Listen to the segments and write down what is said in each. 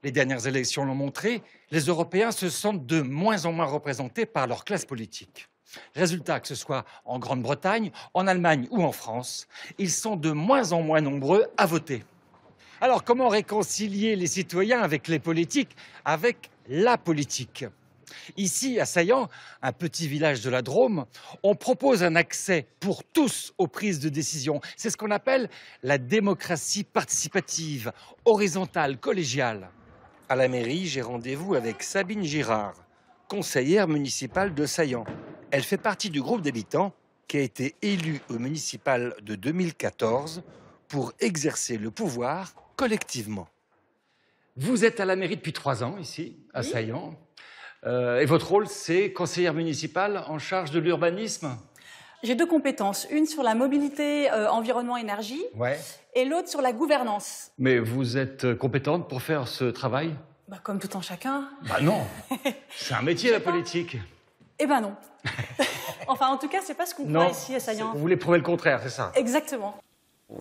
Les dernières élections l'ont montré, les Européens se sentent de moins en moins représentés par leur classe politique. Résultat, que ce soit en Grande-Bretagne, en Allemagne ou en France, ils sont de moins en moins nombreux à voter. Alors comment réconcilier les citoyens avec les politiques, avec la politique? Ici, à Saillant, un petit village de la Drôme, on propose un accès pour tous aux prises de décision. C'est ce qu'on appelle la démocratie participative, horizontale, collégiale. À la mairie, j'ai rendez-vous avec Sabine Girard, conseillère municipale de Saillant. Elle fait partie du groupe d'habitants qui a été élu au municipal de 2014 pour exercer le pouvoir collectivement. Vous êtes à la mairie depuis 3 ans ici, à Saillant. Et votre rôle, c'est conseillère municipale en charge de l'urbanisme? J'ai 2 compétences, une sur la mobilité environnement-énergie et l'autre sur la gouvernance. Mais vous êtes compétente pour faire ce travail? Comme tout en chacun. Non, c'est un métier la politique. Eh ben non. Enfin, en tout cas, c'est pas ce qu'on croit ici à Saillant. Vous voulez prouver le contraire, c'est ça? Exactement.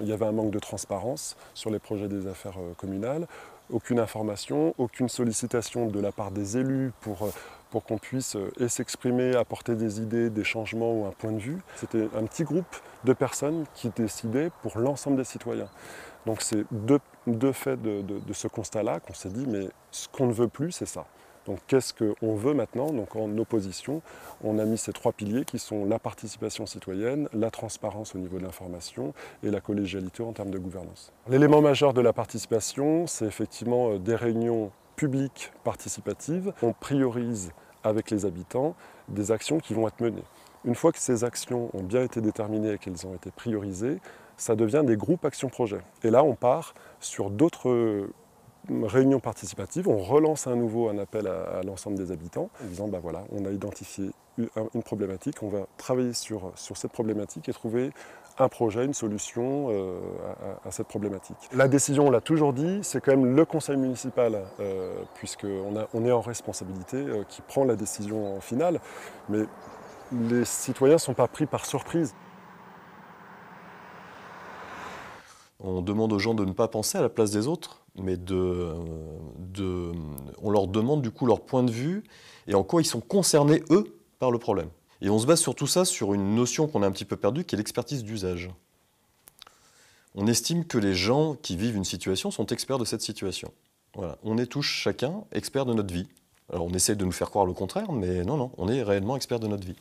Il y avait un manque de transparence sur les projets des affaires communales, aucune information, aucune sollicitation de la part des élus pour qu'on puisse s'exprimer, apporter des idées, des changements ou un point de vue. C'était un petit groupe de personnes qui décidaient pour l'ensemble des citoyens. Donc c'est de fait de ce constat-là qu'on s'est dit, mais ce qu'on ne veut plus, c'est ça. Donc qu'est-ce qu'on veut maintenant? Donc en opposition, on a mis ces 3 piliers qui sont la participation citoyenne, la transparence au niveau de l'information et la collégialité en termes de gouvernance. L'élément majeur de la participation, c'est effectivement des réunions publiques participatives. On priorise avec les habitants des actions qui vont être menées. Une fois que ces actions ont bien été déterminées et qu'elles ont été priorisées, ça devient des groupes actions-projets. Et là, on part sur d'autres réunion participative, on relance à nouveau un appel à l'ensemble des habitants en disant voilà, on a identifié une problématique, on va travailler sur cette problématique et trouver un projet, une solution à cette problématique. La décision, on l'a toujours dit, c'est quand même le conseil municipal, puisqu'on est en responsabilité, qui prend la décision finale, mais les citoyens ne sont pas pris par surprise. On demande aux gens de ne pas penser à la place des autres, mais on leur demande du coup leur point de vue et en quoi ils sont concernés, eux, par le problème. Et on se base sur tout ça sur une notion qu'on a un petit peu perdue, qui est l'expertise d'usage. On estime que les gens qui vivent une situation sont experts de cette situation. Voilà. On est tous chacun experts de notre vie. Alors on essaie de nous faire croire le contraire, mais non, on est réellement experts de notre vie.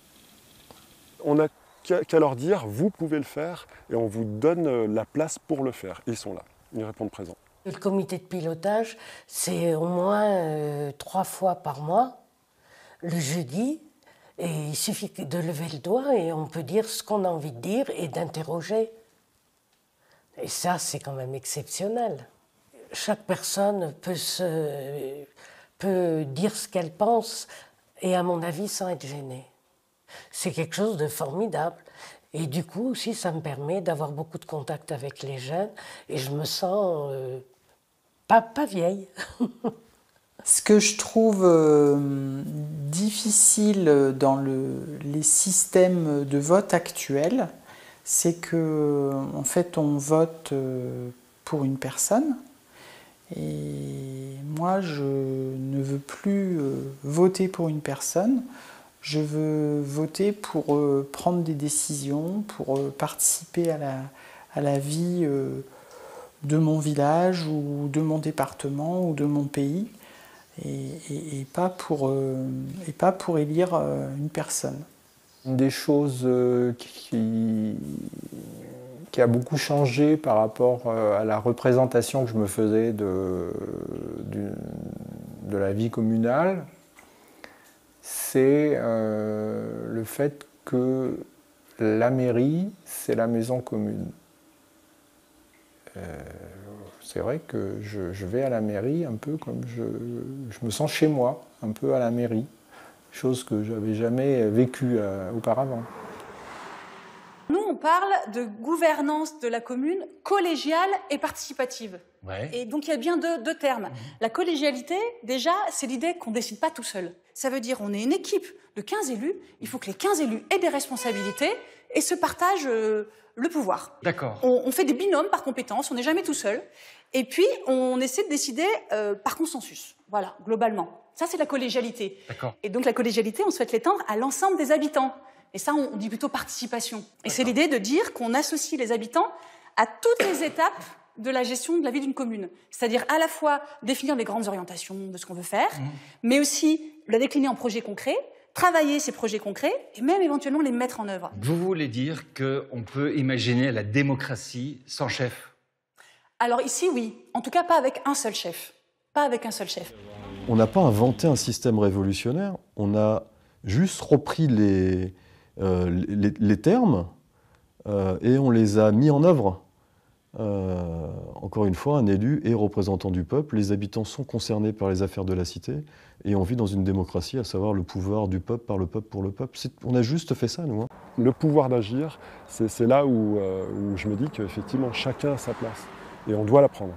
On a qu'à leur dire, vous pouvez le faire, et on vous donne la place pour le faire. Ils sont là, ils répondent présent. Le comité de pilotage, c'est au moins 3 fois par mois, le jeudi, et il suffit de lever le doigt et on peut dire ce qu'on a envie de dire et d'interroger. Et ça, c'est quand même exceptionnel. Chaque personne peut dire ce qu'elle pense, et à mon avis, sans être gênée. C'est quelque chose de formidable. Et du coup aussi, ça me permet d'avoir beaucoup de contact avec les jeunes et je me sens pas vieille. Ce que je trouve difficile dans les systèmes de vote actuels, c'est que en fait, on vote pour une personne. Et moi, je ne veux plus voter pour une personne. Je veux voter pour prendre des décisions, pour participer à la vie de mon village ou de mon département ou de mon pays et pas pour élire une personne. Une des choses qui a beaucoup changé par rapport à la représentation que je me faisais de la vie communale, c'est le fait que la mairie, c'est la maison commune. C'est vrai que je vais à la mairie un peu comme je me sens chez moi, un peu à la mairie, chose que je n'avais jamais vécue auparavant. Nous, on parle de gouvernance de la commune collégiale et participative. Ouais. Et donc, il y a bien deux termes. La collégialité, déjà, c'est l'idée qu'on ne décide pas tout seul. Ça veut dire on est une équipe de 15 élus, il faut que les 15 élus aient des responsabilités et se partagent le pouvoir. D'accord. On fait des binômes par compétence, on n'est jamais tout seul. Et puis, on essaie de décider par consensus. Voilà, globalement. Ça, c'est la collégialité. D'accord. Et donc, la collégialité, on souhaite l'étendre à l'ensemble des habitants. Et ça, on dit plutôt participation. Et c'est l'idée de dire qu'on associe les habitants à toutes les étapes de la gestion de la vie d'une commune. C'est-à-dire à la fois définir les grandes orientations de ce qu'on veut faire, mais aussi la décliner en projets concrets, travailler ces projets concrets et même éventuellement les mettre en œuvre. Vous voulez dire qu'on peut imaginer la démocratie sans chef? Alors ici, oui. En tout cas, pas avec un seul chef. Pas avec un seul chef. On n'a pas inventé un système révolutionnaire, on a juste repris les termes et on les a mis en œuvre. Encore une fois, un élu est représentant du peuple, les habitants sont concernés par les affaires de la cité et on vit dans une démocratie, à savoir le pouvoir du peuple par le peuple pour le peuple. On a juste fait ça, nous. Le pouvoir d'agir, c'est là où je me dis qu'effectivement chacun a sa place et on doit la prendre.